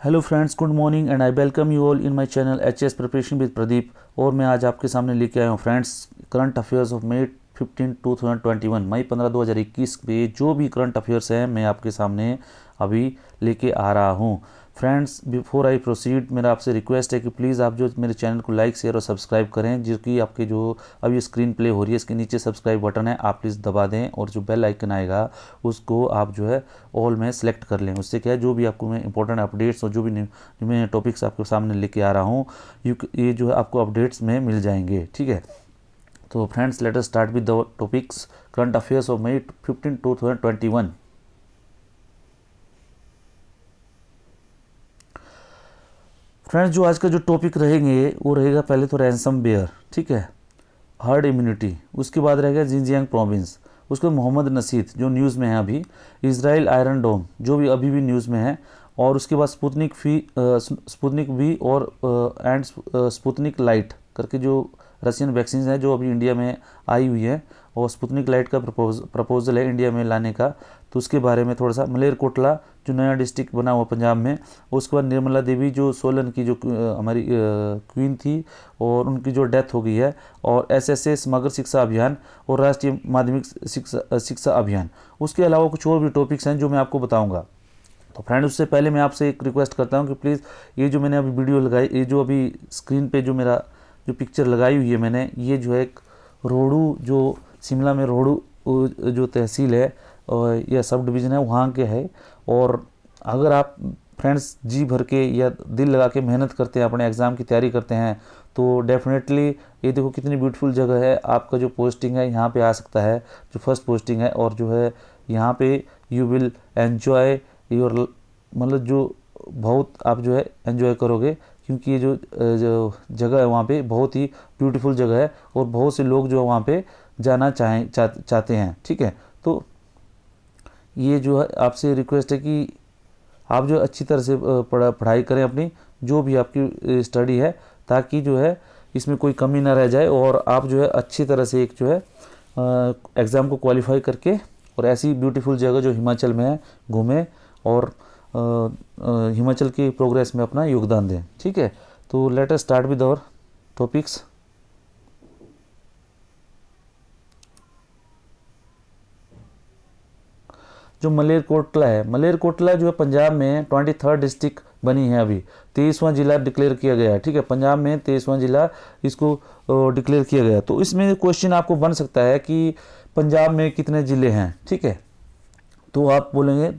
Hello friends, good morning and I welcome you all in my channel HS preparation with Pradeep. और मैं आज आपके सामने लेके आया हूँ friends current affairs of May 15 2021 May 15 2021 पे जो भी करंट अफेयर्स हैं मैं आपके सामने अभी लेके आ रहा हूँ। फ्रेंड्स, बिफोर आई प्रोसीड, मेरा आपसे रिक्वेस्ट है कि प्लीज़ आप जो मेरे चैनल को लाइक शेयर और सब्सक्राइब करें, जो कि आपके जो अभी स्क्रीन प्ले हो रही है इसके नीचे सब्सक्राइब बटन है, आप प्लीज़ दबा दें और जो बेल आइकन आएगा उसको आप जो है ऑल में सेलेक्ट कर लें। उससे क्या है, जो भी आपको मैं इंपॉर्टेंट अपडेट्स और जो मैं टॉपिक्स आपके सामने लेके आ रहा हूँ ये जो है आपको अपडेट्स में मिल जाएंगे। ठीक है, तो friends let us start with the topics current affairs of May 15 2021। Friends, जो आज का जो टॉपिक रहेंगे वो रहेगा पहले तो रैंसम बेयर, ठीक है, हर्ड इम्यूनिटी। उसके बाद रहेगा जिनजियांग प्रोविंस, उसके बाद मोहम्मद नसीद जो न्यूज़ में है अभी, इजराइल आयरन डोम जो भी अभी भी न्यूज़ में है, और उसके बाद स्पुतनिक वी और एंड स्पुतनिक लाइट करके जो रशियन वैक्सीन है जो अभी इंडिया में आई हुई है, और स्पुतनिक लाइट का प्रपोजल है इंडिया में लाने का। तो उसके बारे में थोड़ा सा, मलेरकोटला जो नया डिस्ट्रिक्ट बना हुआ पंजाब में, उसके बाद निर्मला देवी जो सोलन की जो हमारी क्वीन थी और उनकी जो डेथ हो गई है, और एसएसए समग्र शिक्षा अभियान और राष्ट्रीय माध्यमिक शिक्षा अभियान। उसके अलावा कुछ और भी टॉपिक्स हैं जो मैं आपको बताऊंगा। तो फ्रेंड, उससे पहले मैं आपसे एक रिक्वेस्ट करता हूं कि प्लीज़ ये जो मैंने अभी वीडियो लगाई, ये जो अभी स्क्रीन पे जो मेरा जो पिक्चर लगाई हुई है मैंने, ये जो है एक रोहड़ू जो शिमला में रोहड़ू जो तहसील है और या सब डिवीज़न है वहाँ के है। और अगर आप फ्रेंड्स जी भर के या दिल लगा के मेहनत करते हैं, अपने एग्ज़ाम की तैयारी करते हैं, तो डेफिनेटली ये देखो कितनी ब्यूटीफुल जगह है। आपका जो पोस्टिंग है यहाँ पे आ सकता है, जो फर्स्ट पोस्टिंग है, और जो है यहाँ पे यू विल एन्जॉय योर, मतलब जो बहुत आप जो है एन्जॉय करोगे, क्योंकि ये जो जगह है वहाँ पे बहुत ही ब्यूटीफुल जगह है और बहुत से लोग जो वहाँ पे जाना चाहते हैं। ठीक है, तो ये जो है आपसे रिक्वेस्ट है कि आप जो अच्छी तरह से पढ़ाई करें अपनी, जो भी आपकी स्टडी है, ताकि जो है इसमें कोई कमी ना रह जाए और आप जो है अच्छी तरह से एक जो है एग्ज़ाम को क्वालिफाई करके और ऐसी ब्यूटीफुल जगह जो हिमाचल में है घूमें और हिमाचल की प्रोग्रेस में अपना योगदान दें। ठीक है, तो let us start with our topics. जो मलेरकोटला है, मलेरकोटला जो है पंजाब में 23rd डिस्ट्रिक्ट बनी है, अभी 23वां जिला डिक्लेयर किया गया है। ठीक है, पंजाब में 23वां जिला इसको डिक्लेयर किया गया। तो इसमें क्वेश्चन आपको बन सकता है कि पंजाब में कितने ज़िले हैं। ठीक है, तो आप बोलेंगे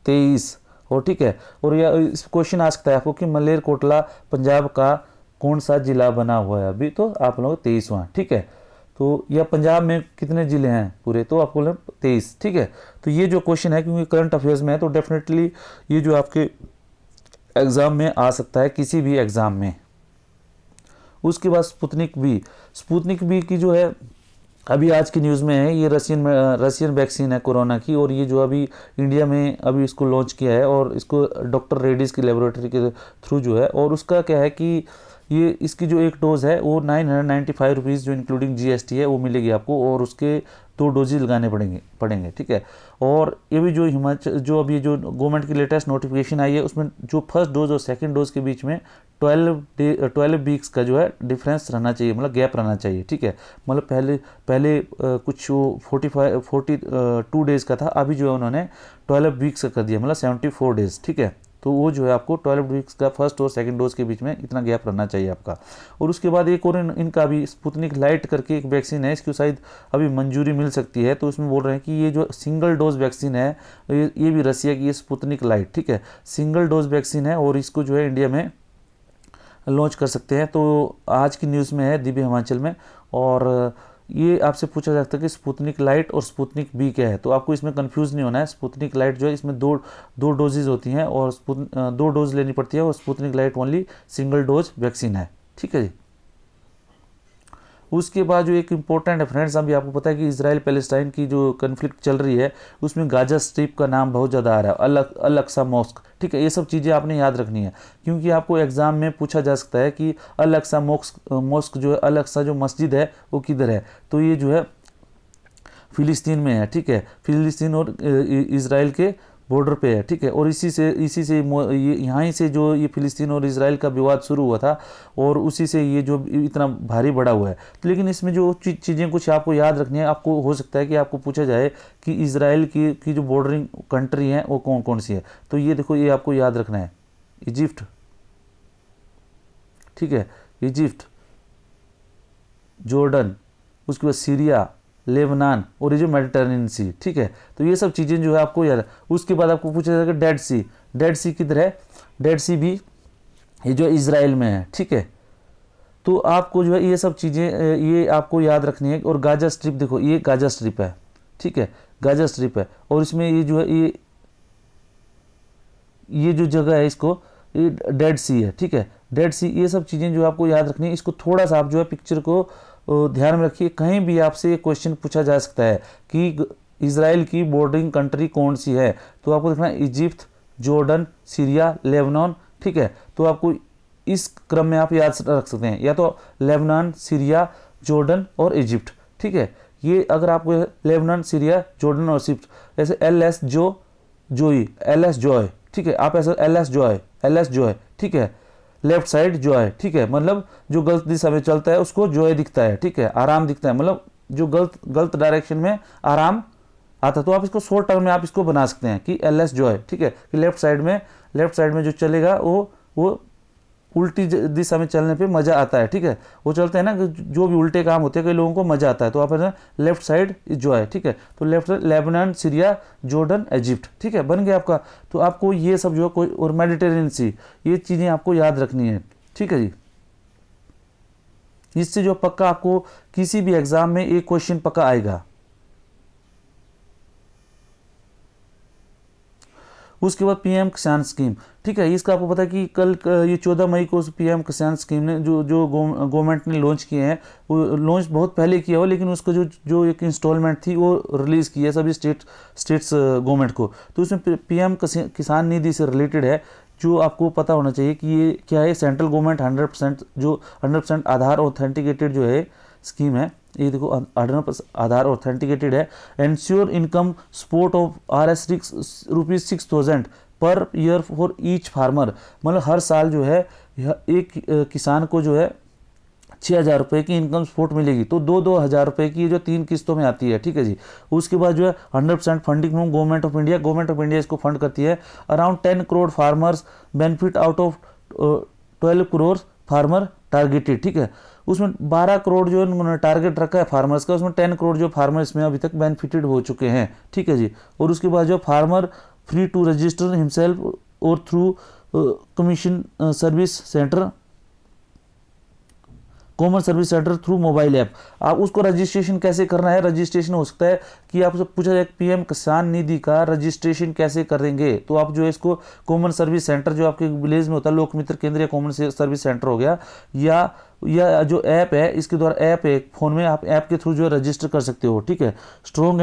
23, और ठीक है, और यह इस क्वेश्चन आ सकता है आपको कि मलेरकोटला पंजाब का कौन सा जिला बना हुआ है अभी, तो आप लोग 23वां। ठीक है, तो यह पंजाब में कितने ज़िले हैं पूरे, तो आपको 23। ठीक है, तो ये जो क्वेश्चन है क्योंकि करंट अफेयर्स में है, तो डेफिनेटली ये जो आपके एग्ज़ाम में आ सकता है, किसी भी एग्ज़ाम में। उसके बाद स्पुतनिक बी की जो है अभी आज की न्यूज़ में है, ये रशियन वैक्सीन है कोरोना की, और ये जो अभी इंडिया में अभी इसको लॉन्च किया है, और इसको डॉक्टर रेड्डीज़ की लेबोरेटरी के थ्रू जो है, और उसका क्या है कि ये इसकी जो एक डोज़ है वो 995 रुपीज़ जो इंक्लूडिंग जीएसटी है वो मिलेगी आपको, और उसके 2 डोजेज लगाने पड़ेंगे। ठीक है, और ये भी जो हिमाचल जो अभी जो गवर्नमेंट की लेटेस्ट नोटिफिकेशन आई है, उसमें जो फर्स्ट डोज और सेकंड डोज के बीच में 12 वीक्स का जो है डिफरेंस रहना चाहिए, मतलब गैप रहना चाहिए। ठीक है, मतलब पहले कुछ 42 डेज़ का था, अभी जो है उन्होंने 12 वीक्स का कर दिया, मतलब 74 डेज़। ठीक है, तो वो जो है आपको 12 वीक्स का फर्स्ट और सेकंड डोज के बीच में इतना गैप रहना चाहिए आपका। और उसके बाद एक और इनका भी स्पुतनिक लाइट करके एक वैक्सीन है, इसकी शायद अभी मंजूरी मिल सकती है। तो इसमें बोल रहे हैं कि ये जो सिंगल डोज वैक्सीन है, ये भी रसिया की, ये स्पुतनिक लाइट, ठीक है, सिंगल डोज वैक्सीन है, और इसको जो है इंडिया में लॉन्च कर सकते हैं। तो आज की न्यूज़ में है दिव्य हिमाचल में, और ये आपसे पूछा जाता है कि स्पुतनिक लाइट और स्पुतनिक बी क्या है, तो आपको इसमें कंफ्यूज नहीं होना है। स्पुतनिक लाइट जो है इसमें दो डोजेज होती हैं और 2 डोज लेनी पड़ती है, और Sputnik light only single dose vaccine है। ठीक है जी। उसके बाद जो एक इम्पोर्टेंट है फ्रेंड्स, अभी आपको पता है कि इजराइल पैलेस्टाइन की जो कन्फ्लिक्ट चल रही है, उसमें गाजा स्ट्रिप का नाम बहुत ज़्यादा आ रहा है, अल अक्सा मॉस्क। ठीक है, ये सब चीज़ें आपने याद रखनी है, क्योंकि आपको एग्जाम में पूछा जा सकता है कि अल अक्सा मॉस्क जो है, अल अक्सा जो मस्जिद है वो किधर है, तो ये जो है फिलिस्तीन में है। ठीक है, फिलिस्तीन और इजराइल के बॉर्डर पे है, ठीक है। और इसी से यहाँ ही से जो ये फिलिस्तीन और इजराइल का विवाद शुरू हुआ था और उसी से ये जो इतना भारी बढ़ा हुआ है। तो लेकिन इसमें जो चीज़ें कुछ आपको याद रखनी है, आपको हो सकता है कि आपको पूछा जाए कि इजराइल की जो बॉर्डरिंग कंट्री हैं वो कौन कौन सी है। तो ये देखो, ये आपको याद रखना है, इजिप्ट, ठीक है, इजिप्ट, जॉर्डन, उसके बाद सीरिया, लेबनान और ये जो मेडिटेरेनियन सी, ठीक है। तो ये सब चीज़ें जो है आपको याद है। उसके बाद आपको पूछा जाएगा डेड सी, डेड सी किधर है? डेड सी भी ये जो इजराइल में है, ठीक है। तो आपको जो है ये सब चीज़ें ये आपको याद रखनी है। और गाजा स्ट्रिप, देखो ये गाजा स्ट्रिप है, ठीक है, गाजा स्ट्रिप है। और इसमें ये जो है ये जो जगह है इसको ये डेड सी है, ठीक है, डेड सी। ये सब चीज़ें जो आपको याद रखनी है। इसको थोड़ा सा आप जो है पिक्चर को ध्यान में रखिए। कहीं भी आपसे ये क्वेश्चन पूछा जा सकता है कि इजराइल की बॉर्डरिंग कंट्री कौन सी है, तो आपको देखना है इजिप्ट, जॉर्डन, सीरिया, लेबनान, ठीक है। तो आपको इस क्रम में आप याद रख सकते हैं, या तो लेबनान, सीरिया, जॉर्डन और इजिप्ट, ठीक है। ये अगर आपको लेबनान, सीरिया, जॉर्डन और इजिप्ट, ऐसे LS जोई, LS जॉय, ठीक है, आप ऐसे LS जॉय, ठीक है, लेफ्ट साइड जॉय, ठीक है, मतलब जो गलत दिशा में चलता है उसको जॉय दिखता है, ठीक है, आराम दिखता है, मतलब जो गलत डायरेक्शन में आराम आता है। तो आप इसको शॉर्ट टर्म में आप इसको बना सकते हैं कि LS जॉय, ठीक है, कि लेफ्ट साइड में जो चलेगा वो उल्टी दिशा में चलने पे मज़ा आता है, ठीक है। वो चलते हैं ना, जो भी उल्टे काम होते हैं कई लोगों को मज़ा आता है। तो आप लेफ्ट साइड जो है, ठीक है, तो left side Lebanon, Syria, Jordan, Egypt, ठीक है, बन गया आपका। तो आपको ये सब जो कोई और मेडिटेरेनियन सी, ये चीज़ें आपको याद रखनी है, ठीक है जी। इससे जो पक्का आपको किसी भी एग्जाम में एक क्वेश्चन पक्का आएगा। उसके बाद PM किसान स्कीम, ठीक है, इसका आपको पता है कि कल ये 14 मई को PM किसान स्कीम ने जो गवर्नमेंट ने लॉन्च किए हैं, वो लॉन्च बहुत पहले किया हो, लेकिन उसका जो एक इंस्टॉलमेंट थी वो रिलीज़ की है सभी स्टेट्स गवर्नमेंट को। तो उसमें PM किसान निधि से रिलेटेड है, जो आपको पता होना चाहिए कि ये क्या है। सेंट्रल गवर्नमेंट 100% आधार ऑथेंटिकेटेड जो है स्कीम है, ये देखो आधार ऑथेंटिकेटेड है। Ensure income support of ₹6,000 per year for each farmer, मतलब हर साल जो है एक किसान को जो है 6,000 रुपये की इनकम सपोर्ट मिलेगी। तो 2,000 रुपये की जो 3 किस्तों में आती है, ठीक है जी। उसके बाद जो है 100% funding from government of India इसको फंड करती है। Around 10 crore farmers benefit out of 12 crore farmer targeted, ठीक है। उसमें 12 करोड़ जो उन्होंने टारगेट रखा है फार्मर्स का, उसमें 10 करोड़ जो फार्मर्स में अभी तक बेनिफिटेड हो चुके हैं, ठीक है जी। और उसके बाद जो farmer free to register himself और through commission service centre, common service centre through mobile app. आप उसको रजिस्ट्रेशन कैसे करना है? रजिस्ट्रेशन हो सकता है कि आपसे पूछा जाए PM किसान निधि का रजिस्ट्रेशन कैसे करेंगे, तो आप जो है इसको कॉमन सर्विस सेंटर जो आपके विलेज में होता है, लोक मित्र केंद्र या कॉमन सर्विस सेंटर हो गया, या जो ऐप है इसके द्वारा ऐप है फोन में, आप ऐप के थ्रू जो है रजिस्टर कर सकते हो, ठीक है। Strong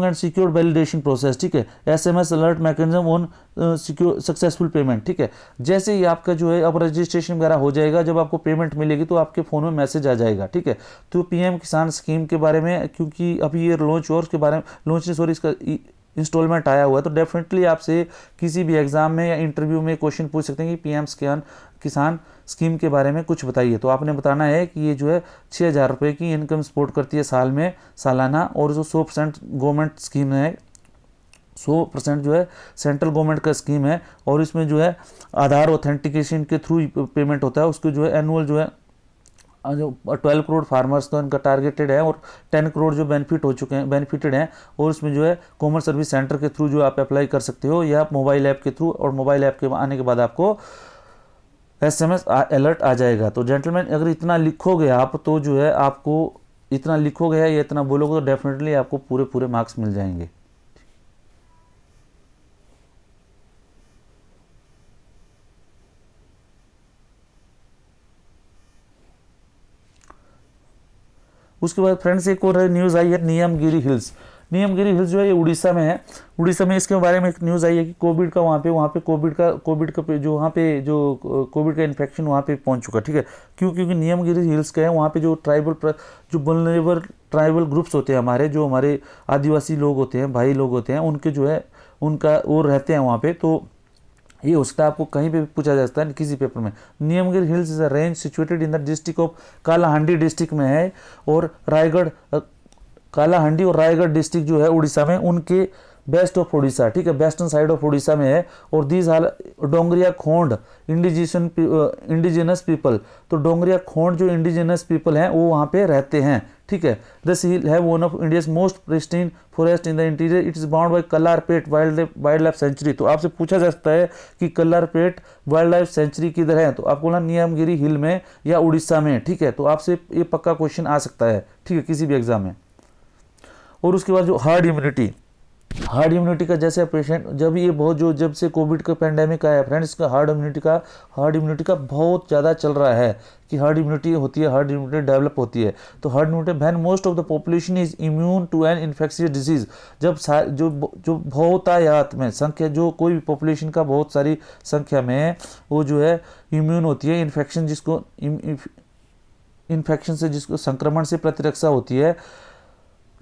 and secure validation process, ठीक है। SMS alert mechanism on secure successful payment, ठीक है। जैसे ही आपका जो है अब रजिस्ट्रेशन वगैरह हो जाएगा, जब आपको पेमेंट मिलेगी तो आपके फ़ोन में मैसेज आ जाएगा, ठीक है। तो PM किसान स्कीम के बारे में, क्योंकि अभी ये लॉन्च हुआ, उसके बारे में इसका इंस्टॉलमेंट आया हुआ है, तो डेफिनेटली आपसे किसी भी एग्जाम में या इंटरव्यू में क्वेश्चन पूछ सकते हैं कि PM किसान स्कीम के बारे में कुछ बताइए। तो आपने बताना है कि ये जो है 6,000 रुपये की इनकम सपोर्ट करती है सालाना, और जो 100% गवर्नमेंट स्कीम है, 100% जो है सेंट्रल गवर्नमेंट का स्कीम है, और इसमें जो है आधार ऑथेंटिकेशन के थ्रू पेमेंट होता है। उसको जो है एनुअल जो है जो 12 करोड़ फार्मर्स तो इनका टारगेटेड है, और 10 करोड़ जो बेनिफिटेड हैं, और उसमें जो है कॉमन सर्विस सेंटर के थ्रू जो आप अप्लाई कर सकते हो, या मोबाइल ऐप के थ्रू, और मोबाइल ऐप के आने के बाद आपको SMS अलर्ट आ जाएगा। तो जेंटलमैन, अगर इतना लिखोगे आप, तो जो है आपको इतना लिखोगे या इतना बोलोगे तो डेफिनेटली आपको पूरे मार्क्स मिल जाएंगे। उसके बाद फ्रेंड्स एक और न्यूज़ आई है, नियमगिरी हिल्स। नियमगिरी हिल्स जो है ये उड़ीसा में है। उड़ीसा में इसके बारे में एक न्यूज़ आई है कि कोविड का वहाँ पे कोविड का जो वहाँ पे जो कोविड का इन्फेक्शन वहाँ पे पहुँच चुका, ठीक है। क्योंकि नियमगिरी हिल्स का है, वहाँ पे जो जो वल्नरेबल ट्राइबल ग्रुप्स होते हैं हमारे, जो हमारे आदिवासी लोग होते हैं, भाई लोग होते हैं, उनके जो है उनका वो रहते हैं वहाँ पे। तो ये उसका आपको कहीं पे भी पूछा जा सकता है किसी पेपर में। Niyamgiri hills is a range situated in the district of Kalahandi district में है, और रायगढ़ कालाहांडी और रायगढ़ डिस्ट्रिक्ट जो है उड़ीसा में, उनके बेस्ट ऑफ उड़ीसा, ठीक है, वेस्टर्न साइड ऑफ उड़ीसा में है। और these hall Dongriya Khond indigenous people, तो डोंगरिया खोंड जो इंडिजिनस पीपल हैं वो वहाँ पे रहते हैं, ठीक है। This hill have one of India's most pristine forest in the interior, it is bound by Kallarpet wildlife sanctuary. तो आपसे पूछा जा सकता है कि कल्लारपेट वाइल्ड लाइफ सेंचुरी किधर है, तो आपको ना नियमगिरी हिल में या उड़ीसा में, ठीक है। तो आपसे ये पक्का क्वेश्चन आ सकता है, ठीक है, किसी भी एग्जाम में। और उसके बाद जो हार्ड इम्यूनिटी का जैसे पेशेंट जब ये बहुत जो जब से कोविड का पेंडेमिक आया फ्रेंड्स, का हार्ड इम्यूनिटी का बहुत ज़्यादा चल रहा है कि हार्ड इम्यूनिटी होती है, हार्ड इम्यूनिटी डेवलप होती है। तो herd immunity when most of the population is immune to an infectious disease, जब जो बहुतायात में संख्या, जो कोई भी पॉपुलेशन का बहुत सारी संख्या में वो जो है इम्यून होती है, इन्फेक्शन से जिसको संक्रमण से प्रतिरक्षा होती है।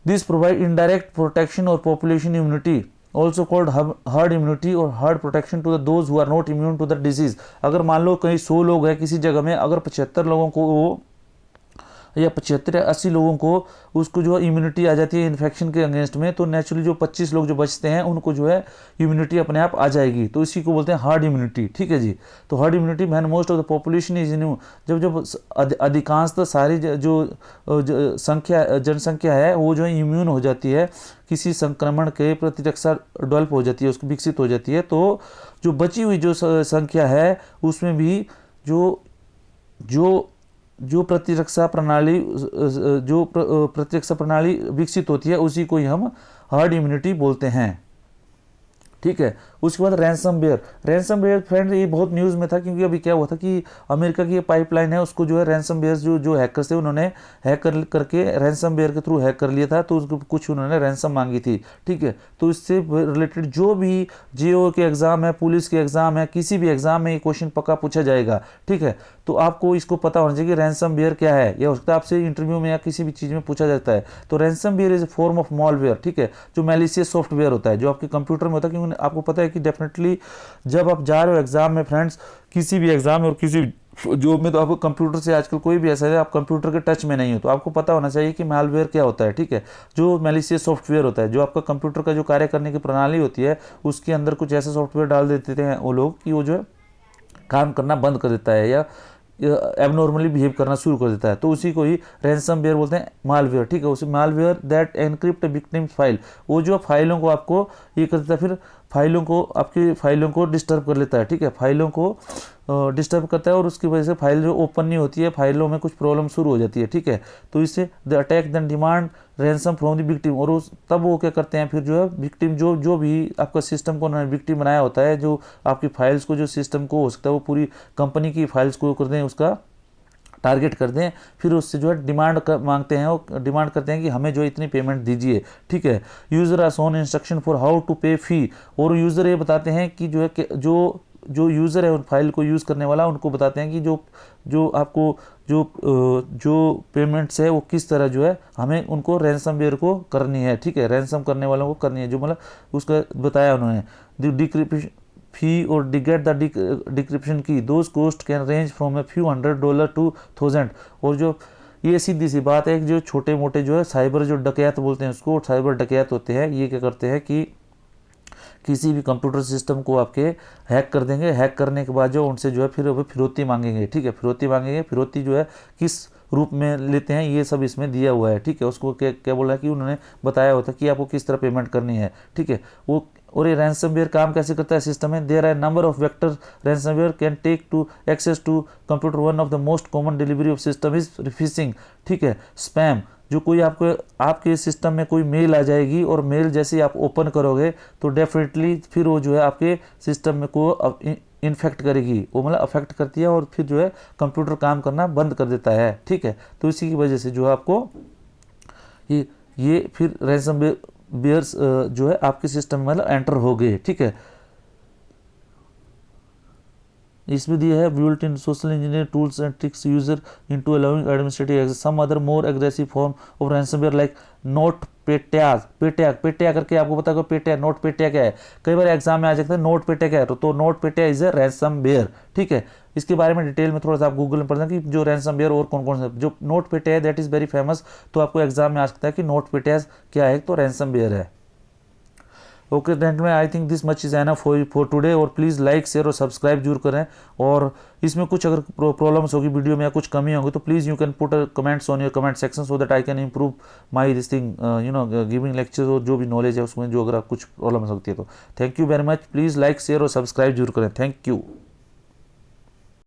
This provide indirect protection or population immunity, also called herd immunity or herd protection to those who are not immune to the disease। अगर मान लो कहीं 100 लोग हैं किसी जगह में, अगर 75 लोगों को या 75 या 80 लोगों को उसको जो इम्यूनिटी आ जाती है इन्फेक्शन के अगेंस्ट में, तो नेचुरली जो 25 लोग जो बचते हैं उनको जो है इम्यूनिटी अपने आप आ जाएगी। तो इसी को बोलते हैं हार्ड इम्यूनिटी, ठीक है जी। तो herd immunity when most of the population is immune, जब अधिकांशतः सारी जो जनसंख्या है वो जो है इम्यून हो जाती है, किसी संक्रमण के प्रतिरक्षा डेवलप हो जाती है, उसको विकसित हो जाती है। तो जो बची हुई जो संख्या है उसमें भी जो प्रतिरक्षा प्रणाली विकसित होती है उसी को ही हम हार्ड इम्यूनिटी बोलते हैं, ठीक है। उसके बाद रैंसमवेयर फ्रेंड ये बहुत न्यूज़ में था, क्योंकि अभी क्या हुआ था कि अमेरिका की ये पाइपलाइन है उसको जो है रैंसमवेयर जो हैकर्स थे उन्होंने हैक करके रैंसमवेयर के थ्रू हैक कर लिया था, तो उसको कुछ उन्होंने रैंसम मांगी थी, ठीक है। तो इससे रिलेटेड जो भी जेओ के एग्जाम है, पुलिस के एग्जाम है, किसी भी एग्जाम में ये क्वेश्चन पक्का पूछा जाएगा, ठीक है। तो आपको इसको पता होना चाहिए कि रैंसमवेयर क्या है, या उसका आपसे इंटरव्यू में या किसी भी चीज़ में पूछा जाता है। तो ransomware is a form of malware, ठीक है, जो मैलिशियस सॉफ्टवेयर होता है जो आपके कंप्यूटर में होता है। क्योंकि आपको पता है कि डेफिनेटली जब आप जा रहे हो एग्जाम में फ्रेंड्स, किसी भी एग्जाम में और किसी जॉब में, तो आपको कंप्यूटर से आजकल कोई भी ऐसा है आप कंप्यूटर के टच में नहीं हो, तो आपको पता होना चाहिए कि मैलवेयर क्या होता है, ठीक है। जो मैलिशियस सॉफ्टवेयर होता है, जो आपका कंप्यूटर का जो कार्य करने की प्रणाली होती है उसके अंदर कुछ ऐसा सॉफ्टवेयर डाल देते हैं वो लोग कि वो जो है काम करना बंद कर देता है या एबनॉर्मली बिहेव करना शुरू कर देता है। तो उसी को ही रैंसमवेयर बोलते हैं, मालवेयर, ठीक है। उसे malware that encrypt victims file, वो जो फाइलों को आपको ये कर देता है, फिर आपकी फाइलों को डिस्टर्ब कर लेता है, ठीक है। फाइलों को डिस्टर्ब करता है और उसकी वजह से फाइल जो ओपन नहीं होती है, फाइलों में कुछ प्रॉब्लम शुरू हो जाती है, ठीक है। तो इससे the attack then demand ransom from the victim, और तब वो क्या करते हैं फिर जो है विक्टिम जो भी आपका सिस्टम को उन्होंने विक्टिम बनाया होता है, जो आपकी फाइल्स को जो सिस्टम को हो सकता है वो पूरी कंपनी की फाइल्स को कर दें, उसका टारगेट कर दें, फिर उससे जो है मांगते हैं, वो डिमांड करते हैं कि हमें जो इतनी पेमेंट दीजिए, ठीक है। User are shown instruction for how to pay fee, और यूज़र ये बताते हैं कि जो है जो यूज़र है उन फाइल को यूज़ करने वाला, उनको बताते हैं कि जो आपको जो पेमेंट्स है वो किस तरह जो है हमें उनको रैंसमवेयर को करनी है, ठीक है, रैंसम करने वालों को करनी है, जो मतलब उसका बताया उन्होंने। डिक्रिप्शन फी और गेट द डिक्रिप्शन की, those cost can range from a few $100 to 1000। और जो ये सीधी सी बात है कि जो छोटे मोटे जो है साइबर जो डकैत बोलते हैं उसको, साइबर डकैत होते हैं, ये क्या करते हैं कि किसी भी कंप्यूटर सिस्टम को आपके हैक कर देंगे। हैक करने के बाद जो उनसे जो है फिर फिरौती मांगेंगे, ठीक है। फिरौती जो है किस रूप में लेते हैं ये सब इसमें दिया हुआ है, ठीक है। उसको क्या बोला है कि उन्होंने बताया होता है कि आपको किस तरह पेमेंट करनी है, ठीक है। वो और ये रैंसमवेयर काम कैसे करता है सिस्टम में, there are number of vector ransomware can take to access to computer. One of the most common delivery of system is phishing, ठीक है, स्पैम। जो कोई आपके सिस्टम में कोई मेल आ जाएगी और मेल जैसे ही आप ओपन करोगे तो डेफिनेटली फिर वो जो है आपके सिस्टम में को इन्फेक्ट करेगी, वो मतलब अफेक्ट करती है और फिर जो है कंप्यूटर काम करना बंद कर देता है, ठीक है। तो इसी की वजह से जो है आपको ये फिर रैंसमवेयर बेयर्स जो है आपके सिस्टम में मतलब एंटर हो गए, ठीक है। इसमें दिया है built in social engineer tools and tricks user into allowing administrative access some other more aggressive form of ransomware like not पेट्याग पेट्या करके आपको पता होगा पेट्या नोट पेट्या क्या है, कई बार एग्जाम में आ जाता है नोट पेट्या क्या है, तो नोट पेट्या इज ए रैंसमवेयर, ठीक है। इसके बारे में डिटेल में थोड़ा सा आप गूगल में पढ़ना कि जो रैंसमवेयर और कौन कौन से, जो नोट पेट्या है दैट इज वेरी फेमस, तो आपको एग्जाम में आ सकता है कि नोट पेट्या क्या है, तो रैंसमवेयर है। ओके फ्रेंड में I think this much is enough for today, और प्लीज़ लाइक शेयर और सब्सक्राइब जरूर करें। और इसमें कुछ अगर प्रॉब्लम्स होगी वीडियो में या कुछ कमी होगी तो please you can put comments on your comment section so that I can improve my this thing giving lectures, और जो भी नॉलेज है उसमें जो अगर कुछ प्रॉब्लम्स होती है तो। Thank you very much, please like share और सब्सक्राइब जरूर करें। Thank you.